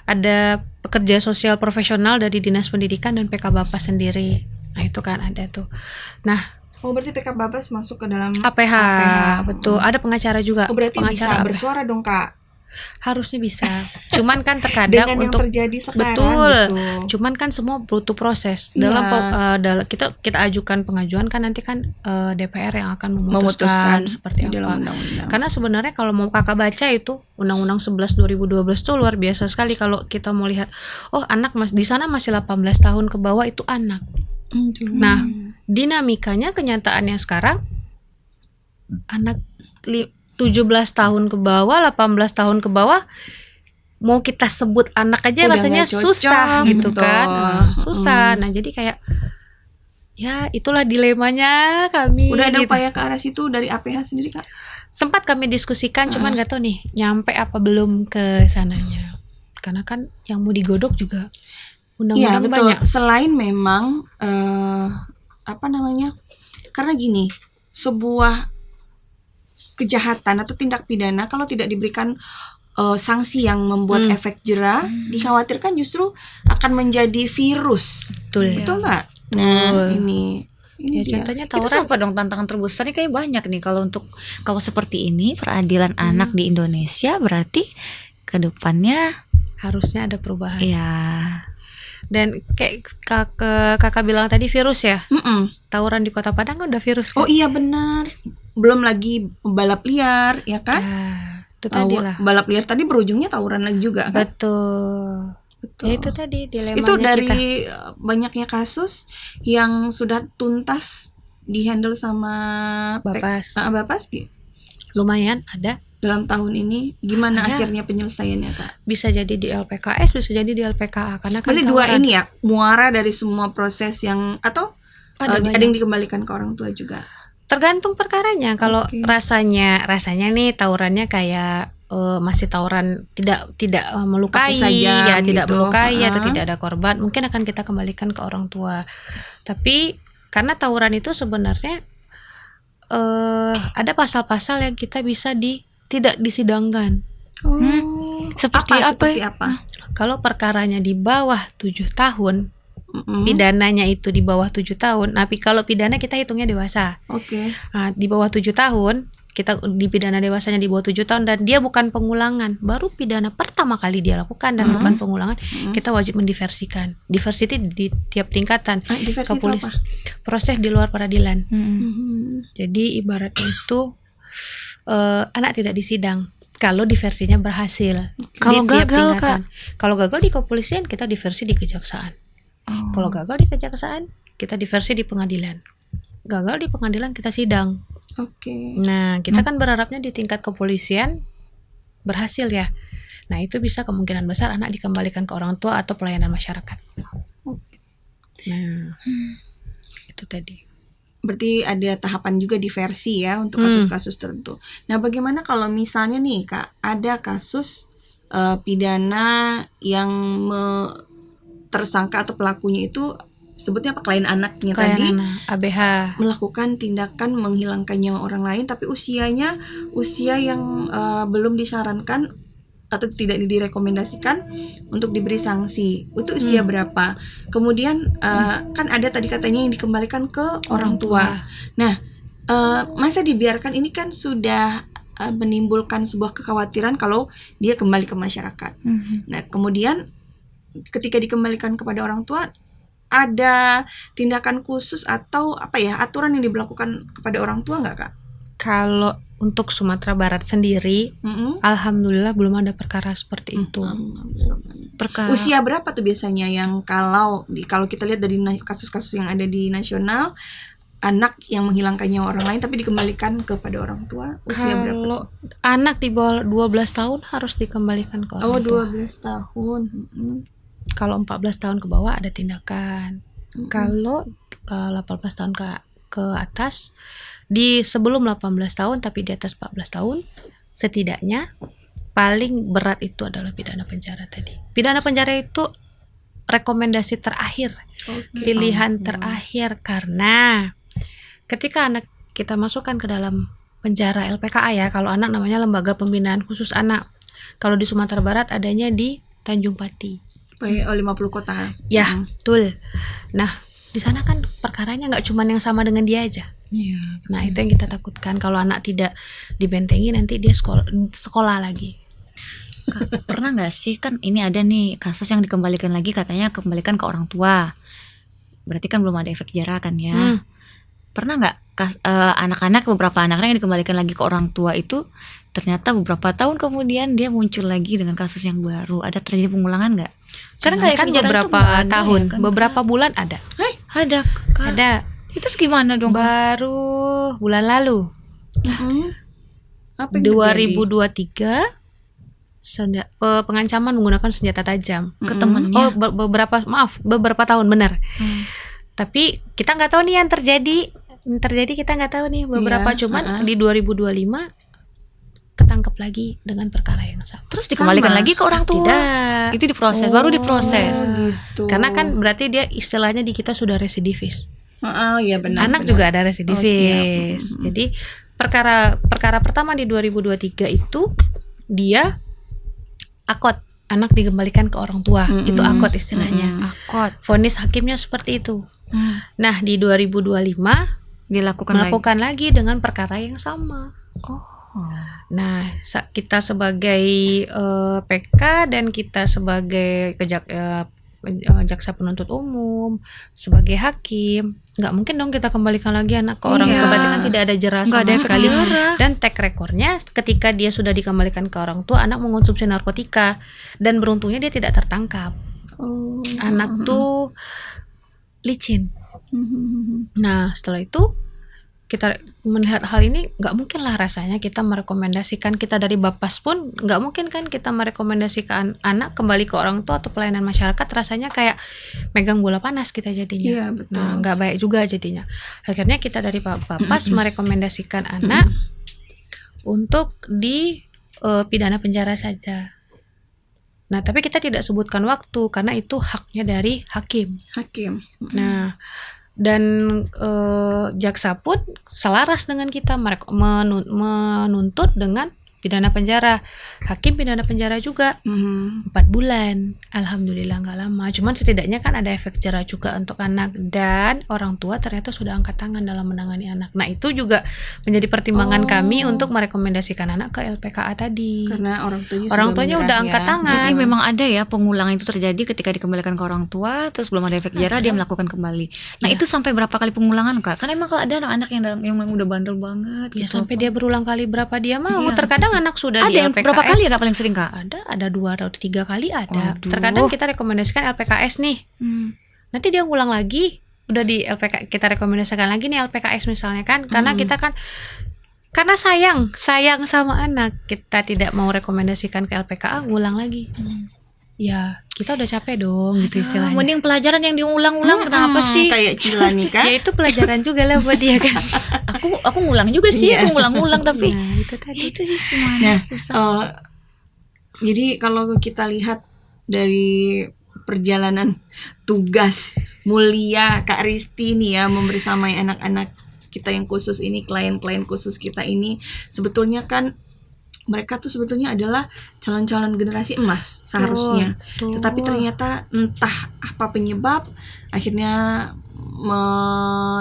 ada pekerja sosial profesional dari Dinas Pendidikan dan PK Bapas sendiri. Nah, itu kan ada tuh. Nah, berarti PK Bapas masuk ke dalam APH. Betul. Ada pengacara juga. Berarti pengacara bisa bersuara dong Kak. Harusnya bisa. Cuman kan terkadang dengan untuk yang terjadi sekarang betul. Gitu. Cuman kan semua butuh proses. Dalam kita ajukan pengajuan kan nanti kan DPR yang akan memutuskan seperti apa. Dalam undang-undang. Karena sebenarnya kalau mau Kakak baca itu Undang-Undang 11 2012 itu luar biasa sekali kalau kita mau lihat. Oh, anak di sana masih 18 tahun ke bawah itu anak. Nah, dinamikanya kenyataannya sekarang anak 17 tahun ke bawah, 18 tahun ke bawah, mau kita sebut anak aja udah rasanya susah gitu kan. Susah. Nah, jadi kayak ya itulah dilemanya kami. Udah ada gitu. upaya ke arah situ dari APH sendiri Kak? Sempat kami diskusikan, cuman gak tahu nih nyampe apa belum ke sananya. Karena kan yang mau digodok juga undang-undang banyak. Selain memang karena gini, sebuah kejahatan atau tindak pidana kalau tidak diberikan sanksi yang membuat efek jera, dikhawatirkan justru akan menjadi virus. Betul nggak? Nah, ini contohnya itu apa dong tantangan terbesarnya? Kayak banyak nih kalau seperti ini peradilan anak di Indonesia, berarti kedepannya harusnya ada perubahan. Iya. Dan kayak kakak bilang tadi virus ya. Tawuran di Kota Padang kan udah virus kan? Oh iya benar. Belum lagi balap liar, ya kan? Itu tadi lah. Balap liar tadi berujungnya tawuran lagi juga kan? Betul. Ya itu tadi dilemanya itu dari banyaknya kasus yang sudah tuntas dihandle sama Bapas. Bapas lumayan ada dalam tahun ini. Gimana akhirnya penyelesaiannya Kak? Bisa jadi di LPKS, bisa jadi di LPKA karena kan berarti dua ini ya muara dari semua proses yang atau ada yang dikembalikan ke orang tua juga. Tergantung perkaranya. Kalau rasanya nih tawurannya kayak masih tawuran tidak melukai ya, tidak melukai atau tidak ada korban, mungkin akan kita kembalikan ke orang tua. Tapi karena tawuran itu sebenarnya ada pasal-pasal yang kita bisa tidak disidangkan. Seperti apa? Kalau perkaranya di bawah 7 tahun, pidananya itu di bawah 7 tahun. Tapi kalau pidana kita hitungnya dewasa. Oke. Nah, di bawah 7 tahun, kita dipidana dewasanya di bawah 7 tahun dan dia bukan pengulangan. Baru pidana pertama kali dia lakukan dan bukan pengulangan, kita wajib mendiversikan. Diversity di tiap tingkatan. Diversity proses di luar peradilan. Jadi ibaratnya itu anak tidak disidang kalau diversinya berhasil. Kalau di tiap gagal, tingkatan. Kalau gagal di kepolisian, kita diversi di kejaksaan. Kalau gagal di kejaksaan, kita diversi di pengadilan. Gagal di pengadilan, kita sidang. Oke. Nah, kita kan berharapnya di tingkat kepolisian berhasil ya. Nah, itu bisa kemungkinan besar anak dikembalikan ke orang tua atau pelayanan masyarakat. Nah, itu tadi. Berarti ada tahapan juga diversi ya untuk kasus-kasus tertentu. Nah, bagaimana kalau misalnya nih Kak, ada kasus pidana yang tersangka atau pelakunya itu sebutnya apa, klien anaknya tadi, ABH, melakukan tindakan menghilangkan nyawa orang lain tapi usia yang belum disarankan atau tidak direkomendasikan untuk diberi sanksi. Itu usia berapa? Kemudian kan ada tadi katanya yang dikembalikan ke orang tua. Nah, masa dibiarkan, ini kan sudah menimbulkan sebuah kekhawatiran kalau dia kembali ke masyarakat. Nah, kemudian ketika dikembalikan kepada orang tua, ada tindakan khusus atau aturan yang diberlakukan kepada orang tua nggak Kak? Kalau untuk Sumatera Barat sendiri, alhamdulillah belum ada perkara seperti itu. Usia berapa tuh biasanya yang kalau kita lihat dari kasus-kasus yang ada di nasional, anak yang menghilangkan nyawa orang lain tapi dikembalikan kepada orang tua, usia berapa? Kalau anak di bawah 12 tahun harus dikembalikan ke orang tua. 12 tahun. Kalau 14 tahun ke bawah ada tindakan. Kalau 18 tahun ke atas, di sebelum 18 tahun tapi di atas 14 tahun, setidaknya paling berat itu adalah pidana penjara tadi. Pidana penjara itu rekomendasi terakhir, pilihan terakhir, karena ketika anak kita masukkan ke dalam penjara LPKA ya, kalau anak namanya Lembaga Pembinaan Khusus Anak. Kalau di Sumatera Barat adanya di Tanjung Pati. 50 kota. Ya, betul. Nah, di sana kan perkaranya nggak cuma yang sama dengan dia aja. Iya. Nah, itu yang kita takutkan, kalau anak tidak dibentengi nanti dia sekolah lagi. Kak, pernah nggak sih, kan ini ada nih kasus yang dikembalikan lagi, katanya kembalikan ke orang tua. Berarti kan belum ada efek jerah kan ya? Pernah nggak anak-anak, beberapa anak-anak yang dikembalikan lagi ke orang tua itu ternyata beberapa tahun kemudian dia muncul lagi dengan kasus yang baru? Ada terjadi pengulangan nggak? Karena nggak kan beberapa tahun, ya, kan, beberapa bulan ada. Ada, Kak. Ada. Itu gimana dong? Baru bulan lalu. Apa yang 2023 pengancaman menggunakan senjata tajam ke temannya. Beberapa tahun benar. Tapi kita nggak tahu nih yang terjadi kita nggak tahu nih beberapa, cuman di 2025 ketangkep lagi dengan perkara yang sama. Terus dikembalikan lagi ke orang tua? Tidak. Itu diproses, baru diproses. Gitu. Karena kan berarti dia istilahnya di kita sudah residivis. Iya benar. Anak juga ada residivis. Jadi perkara pertama di 2023 itu dia akot, anak dikembalikan ke orang tua. Itu akot istilahnya. Akot. Vonis hakimnya seperti itu. Nah, di 2025 melakukan lagi dengan perkara yang sama. Nah, kita sebagai PK dan kita sebagai jaksa penuntut umum, sebagai hakim, nggak mungkin dong kita kembalikan lagi anak ke orang tua. Berarti kan tidak ada jerah sama sekali. Dan track recordnya ketika dia sudah dikembalikan ke orang tua, anak mengonsumsi narkotika dan beruntungnya dia tidak tertangkap. Anak tuh licin. Nah, setelah itu kita melihat hal ini, nggak mungkin lah rasanya kita merekomendasikan, kita dari Bapas pun nggak mungkin kan kita merekomendasikan anak kembali ke orang tua atau pelayanan masyarakat, rasanya kayak megang bola panas kita jadinya. Iya, betul. Nah, nggak baik juga jadinya. Akhirnya kita dari Bapas merekomendasikan anak untuk di pidana penjara saja. Nah, tapi kita tidak sebutkan waktu karena itu haknya dari hakim. Hakim. Nah, dan jaksa pun selaras dengan kita, mereka menuntut dengan pidana penjara, hakim pidana penjara juga 4 bulan. Alhamdulillah nggak lama, cuman setidaknya kan ada efek jerah juga untuk anak, dan orang tua ternyata sudah angkat tangan dalam menangani anak. Nah itu juga menjadi pertimbangan kami untuk merekomendasikan anak ke LPKA tadi, karena orang tuanya udah angkat tangan. Jadi memang ada ya pengulangan itu terjadi ketika dikembalikan ke orang tua, terus belum ada efek jerah dia melakukan kembali. Nah itu sampai berapa kali pengulangan Kak? Kan emang kalau ada anak-anak yang udah bandel banget ya gitu, sampai dia berulang kali berapa dia mau. Terkadang anak sudah ada di yang LPKS berapa kali ya Kak paling sering Kak? Ada 2 atau 3 kali ada. Aduh. Terkadang kita rekomendasikan LPKS nih, nanti dia ngulang lagi, udah di LPK kita rekomendasikan lagi nih LPKS misalnya kan, karena kita kan karena sayang sama anak, kita tidak mau rekomendasikan ke LPKA, ngulang lagi. Ya kita udah capek dong gitu istilahnya. Mending pelajaran yang diulang-ulang, kenapa sih? Kayak Cila nih kan? Ya itu pelajaran juga lah buat dia kan. aku ngulang juga sih, aku ngulang-ngulang tapi Nah, itu tadi. itu sih gimana? Nah, susah. jadi kalau kita lihat dari perjalanan tugas mulia Kak Risti nih ya, membersamai anak-anak kita yang khusus ini, klien-klien khusus kita ini, sebetulnya kan mereka tuh sebetulnya adalah calon-calon generasi emas seharusnya. Tetapi ternyata entah apa penyebab akhirnya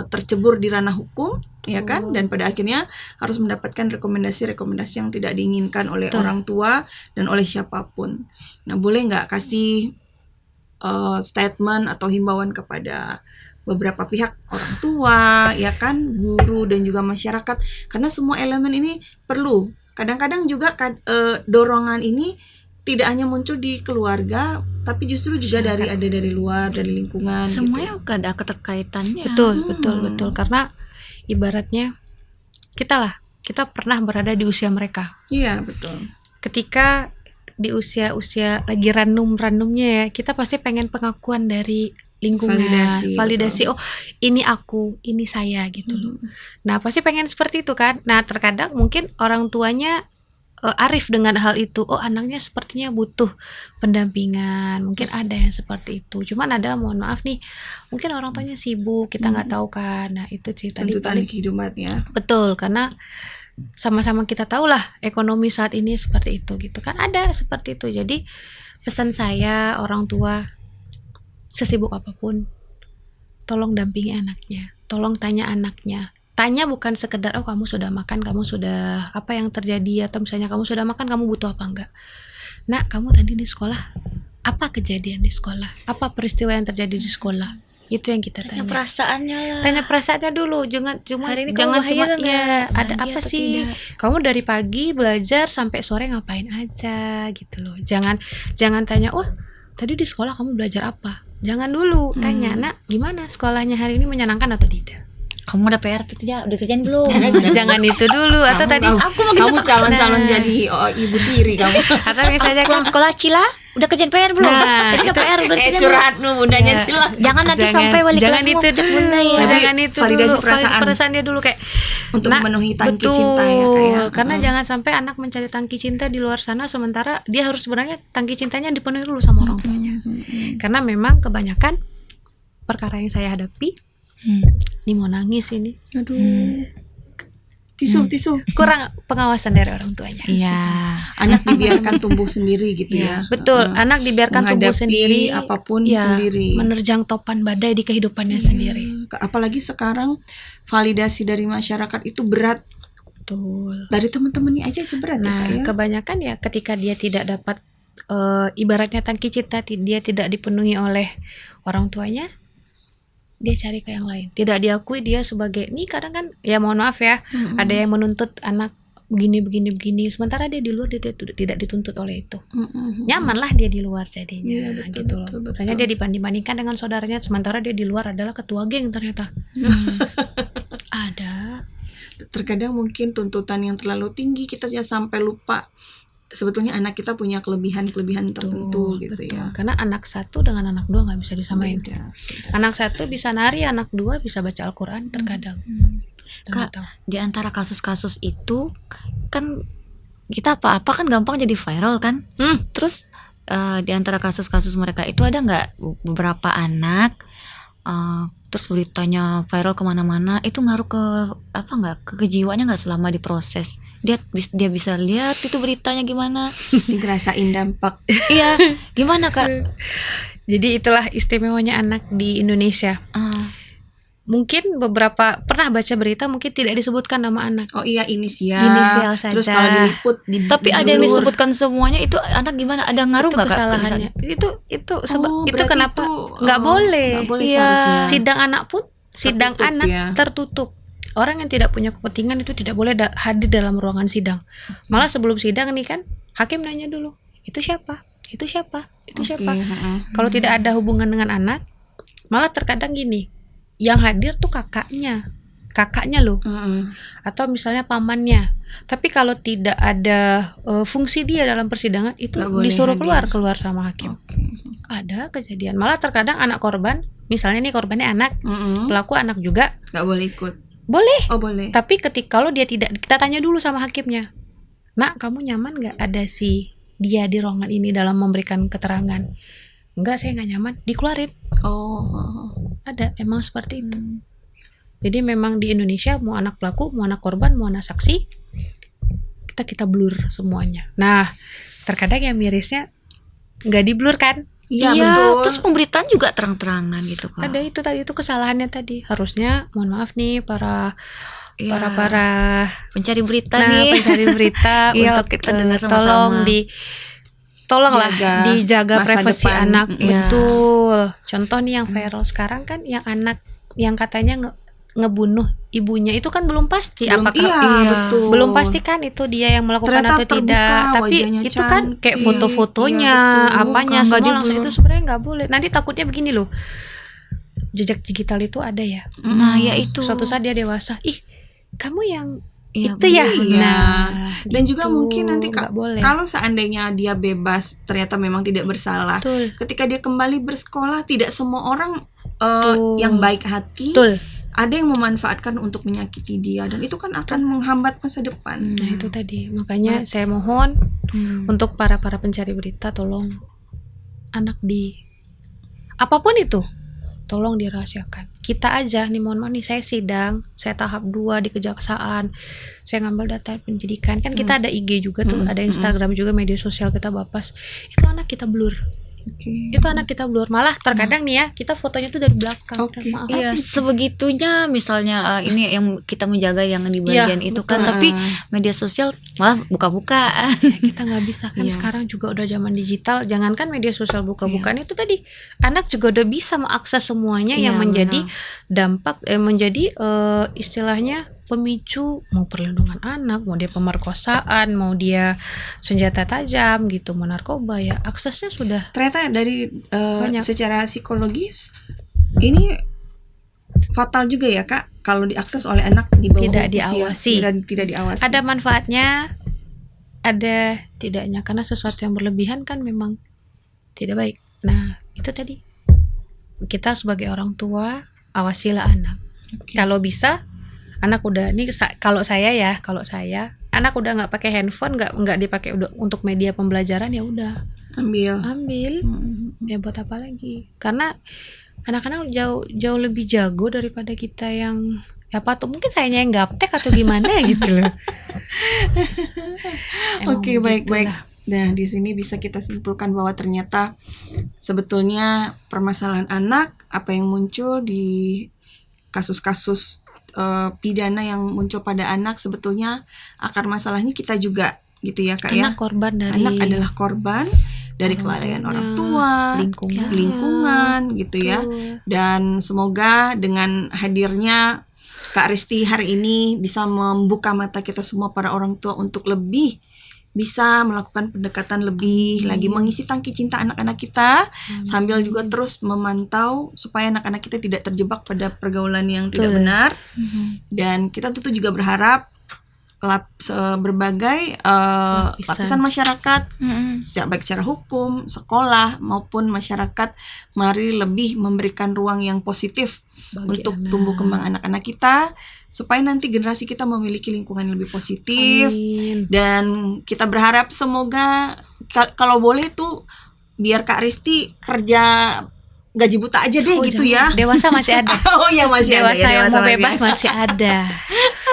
tercebur di ranah hukum, ya kan, dan pada akhirnya harus mendapatkan rekomendasi-rekomendasi yang tidak diinginkan oleh orang tua dan oleh siapapun. Nah, boleh nggak kasih statement atau himbauan kepada beberapa pihak, orang tua, ya kan, guru dan juga masyarakat, karena semua elemen ini perlu. Kadang-kadang juga dorongan ini tidak hanya muncul di keluarga, tapi justru juga ada dari luar, dari lingkungan. Semuanya gitu. ada keterkaitannya. Betul. Karena ibaratnya kita pernah berada di usia mereka. Iya, betul. Ketika di usia lagi ranum-ranumnya ya, kita pasti pengen pengakuan dari lingkungan, validasi. Oh, ini aku, ini saya gitu loh. Nah, pasti pengen seperti itu kan. Nah, terkadang mungkin orang tuanya arif dengan hal itu. Oh, anaknya sepertinya butuh pendampingan. Mungkin ada yang seperti itu. Cuman ada, mohon maaf nih, mungkin orang tuanya sibuk, kita nggak tahu kan. Nah, itu sih tadi tuntutan kehidupan ya. Betul, karena sama-sama kita tahu lah ekonomi saat ini seperti itu gitu kan, ada seperti itu. Jadi pesan saya, orang tua sesibuk apapun, tolong dampingi anaknya, tolong tanya anaknya. Tanya bukan sekedar oh kamu sudah makan, kamu sudah apa yang terjadi, atau misalnya kamu sudah makan, kamu butuh apa enggak. Nak, kamu tadi di sekolah apa kejadian di sekolah, apa peristiwa yang terjadi di sekolah, itu yang kita tanya. Perasaannya lah. Tanya perasaannya dulu, jangan cuma ya ada apa sih tidak. Kamu dari pagi belajar sampai sore ngapain aja gitu loh. Jangan tanya oh tadi di sekolah kamu belajar apa. Jangan dulu tanya, nak gimana sekolahnya hari ini, menyenangkan atau tidak? Kamu udah PR atau tidak? Udah kerjaan belum? Jangan itu dulu. Atau tadi kamu calon-calon jadi ibu tiri kamu. Atau misalnya pulang sekolah, Cila udah kerjaan PR belum? Jadi udah PR udah kerjaan curhat lu bundanya Cila. Jangan nanti sampai wali kelas itu bunda ya. Jangan itu validasi dulu, perasaan dia dulu kayak untuk memenuhi tangki cinta ya kayak. Karena jangan sampai anak mencari tangki cinta di luar sana, sementara dia harus sebenarnya tangki cintanya dipenuhi dulu sama orang tuanya. Karena memang kebanyakan perkara yang saya hadapi, ini mau nangis ini. Aduh. Tisu. Kurang pengawasan dari orang tuanya. Iya. Anak dibiarkan tumbuh sendiri gitu ya. Betul, anak dibiarkan tumbuh sendiri, apapun sendiri. Menerjang topan badai di kehidupannya sendiri. Apalagi sekarang validasi dari masyarakat itu berat. Betul. Dari teman-temannya aja berat ya Kak ya. Kebanyakan ya ketika dia tidak dapat ibaratnya tangki cinta, dia tidak dipenuhi oleh orang tuanya, dia cari ke yang lain, tidak diakui dia sebagai, nih kadang kan ya mohon maaf ya, ada yang menuntut anak begini, sementara dia di luar dia tidak dituntut oleh itu. Nyaman lah dia di luar jadinya, gitu loh. Makanya dia dibanding-bandingkan dengan saudaranya, sementara dia di luar adalah ketua geng ternyata. Ada. Terkadang mungkin tuntutan yang terlalu tinggi, kita ya sampai lupa sebetulnya anak kita punya kelebihan tertentu gitu ya. Karena anak satu dengan anak dua nggak bisa disamain. Anak satu bisa nari, anak dua bisa baca Al-Quran terkadang. Kak, di antara kasus-kasus itu kan kita apa-apa kan gampang jadi viral kan. Terus di antara kasus-kasus mereka itu ada nggak beberapa anak terus beritanya viral kemana-mana, itu ngaruh ke apa nggak, ke kejiwaannya nggak selama diproses? Dia bisa lihat itu beritanya gimana, Dirasain dampak. iya, gimana Kak? Jadi itulah istimewanya anak di Indonesia. Mungkin beberapa pernah baca berita mungkin tidak disebutkan nama anak. Oh iya, inisial saja. Terus kalau diliput Tapi ada yang disebutkan semuanya, itu anak gimana? Ada ngaruh itu nggak Kak? kesalahannya. Itu berarti kenapa itu, nggak boleh. nggak boleh Iya. seharusnya. Sidang anak pun sidang Tertutup, anak ya. tertutup. Orang yang tidak punya kepentingan itu tidak boleh hadir dalam ruangan sidang. Malah sebelum sidang nih kan, hakim nanya dulu, itu siapa? Itu siapa? Itu siapa? Kalau tidak ada hubungan dengan anak, malah terkadang gini, yang hadir tuh kakaknya loh, atau misalnya pamannya. Tapi kalau tidak ada fungsi dia dalam persidangan, itu disuruh keluar sama hakim. Ada kejadian, malah terkadang anak korban, misalnya nih korbannya anak, pelaku anak juga, nggak boleh ikut. Boleh. Oh boleh. Tapi kalau dia tidak, kita tanya dulu sama hakimnya, nak kamu nyaman nggak ada si dia di ruangan ini dalam memberikan keterangan? Enggak, saya nggak nyaman, dikeluarin. Ada, emang seperti itu. Jadi memang di Indonesia mau anak pelaku, mau anak korban, mau anak saksi, kita blur semuanya. Nah, terkadang yang mirisnya nggak di blur kan? Iya, Iya, betul. terus pemberitaan juga terang-terangan gitu Kak. Ada itu kesalahannya tadi. Harusnya mohon maaf nih para pencari berita nih. Pencari berita Iya, untuk kita dengar sama-sama. tolonglah dijaga privasi depan. anak. Iya. Betul. Contoh nih yang viral sekarang kan, yang anak yang katanya ngebunuh ibunya, itu kan belum pasti apakah betul. belum pasti kan itu dia yang melakukan Ternyata atau tidak, tapi itu kan kayak foto-fotonya, apanya semua langsung, itu sebenarnya nggak boleh. Nanti takutnya begini loh, jejak digital itu ada ya. Nah, ya itu. Suatu saat dia dewasa, kamu yang Iya, itu ya. Iya. Dan gitu. juga mungkin nanti Nggak boleh. kalau seandainya dia bebas, ternyata memang tidak bersalah. Betul. Ketika dia kembali bersekolah, tidak semua orang yang baik hati. Betul. Ada yang memanfaatkan untuk menyakiti dia, dan itu kan akan menghambat masa depan. Nah, itu tadi. Makanya saya mohon untuk para pencari berita, tolong anak di apapun itu, tolong dirahasiakan. Kita aja nih, mohon maaf nih, saya sidang, saya tahap 2 di kejaksaan, saya ngambil data penyidikan, kan kita ada IG juga tuh, ada Instagram juga, media sosial kita Bapas, itu anak kita blur. Itu anak kita blur, malah terkadang nih ya, kita fotonya tuh dari belakang. Iya, sebegitunya misalnya ini yang kita menjaga yang di bagian itu kan, tapi media sosial malah buka-buka. Kita nggak bisa kan, sekarang juga udah zaman digital, jangankan media sosial buka-bukaan, itu tadi anak juga udah bisa mengakses semuanya, yang menjadi dampak menjadi istilahnya pemicu, mau perlindungan anak, mau dia pemerkosaan, mau dia senjata tajam gitu, mau narkoba, ya aksesnya sudah ternyata dari banyak. Secara psikologis ini fatal juga ya Kak, kalau diakses oleh anak di bawah tidak usia, diawasi. tidak diawasi. Ada manfaatnya, ada tidaknya, karena sesuatu yang berlebihan kan memang tidak baik. Nah, itu tadi, kita sebagai orang tua awasilah anak. Kalau bisa anak udah nih, kalau saya anak udah nggak pakai handphone, nggak dipakai untuk media pembelajaran, ya udah ambil. Ya buat apa lagi, karena anak-anak jauh lebih jago daripada kita yang tuh mungkin sayanya yang gaptek atau gimana gitu loh. Oke, baik. Nah, di sini bisa kita simpulkan bahwa ternyata sebetulnya permasalahan anak, apa yang muncul di kasus-kasus pidana yang muncul pada anak, sebetulnya akar masalahnya kita juga gitu ya Kak. Anak adalah korban dari kelalaian orang tua, lingkungan gitu ya. Dan semoga dengan hadirnya Kak Risti hari ini bisa membuka mata kita semua para orang tua untuk lebih bisa melakukan pendekatan lebih lagi, mengisi tangki cinta anak-anak kita, sambil juga terus memantau supaya anak-anak kita tidak terjebak pada pergaulan yang tidak benar. Dan kita tentu juga berharap berbagai lapisan masyarakat, baik secara hukum, sekolah maupun masyarakat, mari lebih memberikan ruang yang positif untuk tumbuh kembang anak-anak kita, supaya nanti generasi kita memiliki lingkungan yang lebih positif. Dan kita berharap semoga kalau boleh tuh biar Kak Risti kerja gaji buta aja deh gitu ya. Dewasa masih ada. Oh iya masih dewasa ada ya, yang mau masih bebas masih ada.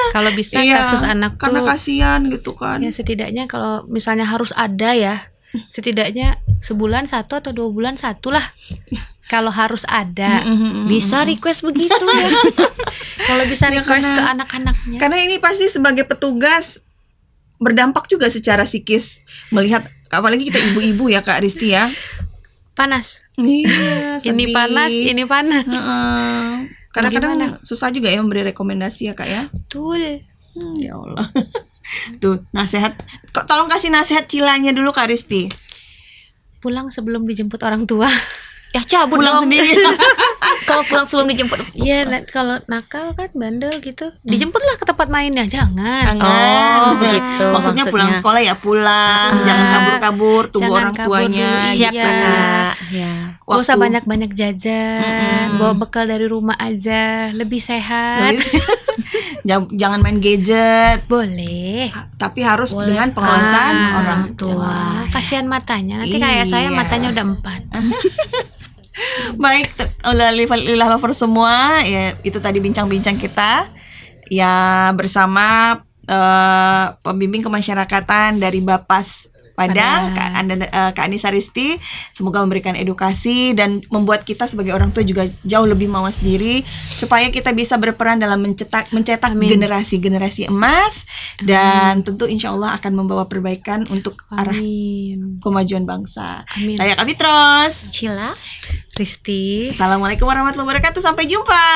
Kalau bisa Iya, kasus anak karena tuh kasihan gitu kan. ya setidaknya kalau misalnya harus ada ya, setidaknya sebulan 1 atau 2 bulan 1 lah. Kalau harus ada, Bisa request begitu ya. kalau bisa Ya, request ke karena- anak-anaknya. Karena ini pasti sebagai petugas berdampak juga secara psikis melihat, apalagi kita ibu-ibu ya Kak Risti ya. Panas. Iya, Ini sedih. panas, ini panas. Heeh. Kadang-kadang Gimana? susah juga ya memberi rekomendasi ya Kak ya. Betul. Ya Allah. Tuh, nasihat. Kok tolong kasih nasihat cilanya dulu Kak Risti. Pulang sebelum dijemput orang tua. Ya cabut Pulang dong. sendiri. Kalau pulang sebelum dijemput. Iya, kalau nakal kan bandel gitu, dijemputlah ke tempat mainnya, jangan. Oh, begitu. Maksudnya pulang sekolah ya pulang, jangan kabur-kabur, tunggu Jangan orang kabur tuanya. dulu, Siap Iya. Kak. Ya. Gak usah Waktu- banyak-banyak jajan, bawa bekal dari rumah aja, lebih sehat. Jangan main gadget, Boleh. tapi harus Boleh. dengan pengawasan Ah, orang tua. Kasihan matanya, nanti kayak saya Iya. matanya udah 4. Baik, Lila lover semua, ya itu tadi bincang-bincang kita ya bersama pembimbing kemasyarakatan dari Bapas Padang, Kak Anissa Risti. Semoga memberikan edukasi dan membuat kita sebagai orang tua juga jauh lebih mawas diri supaya kita bisa berperan dalam mencetak Amin. generasi emas dan tentu insya Allah akan membawa perbaikan untuk arah Amin. kemajuan bangsa. Amin. Saya Kak Fitros. Cila. Risti. Assalamualaikum warahmatullahi wabarakatuh. Sampai jumpa.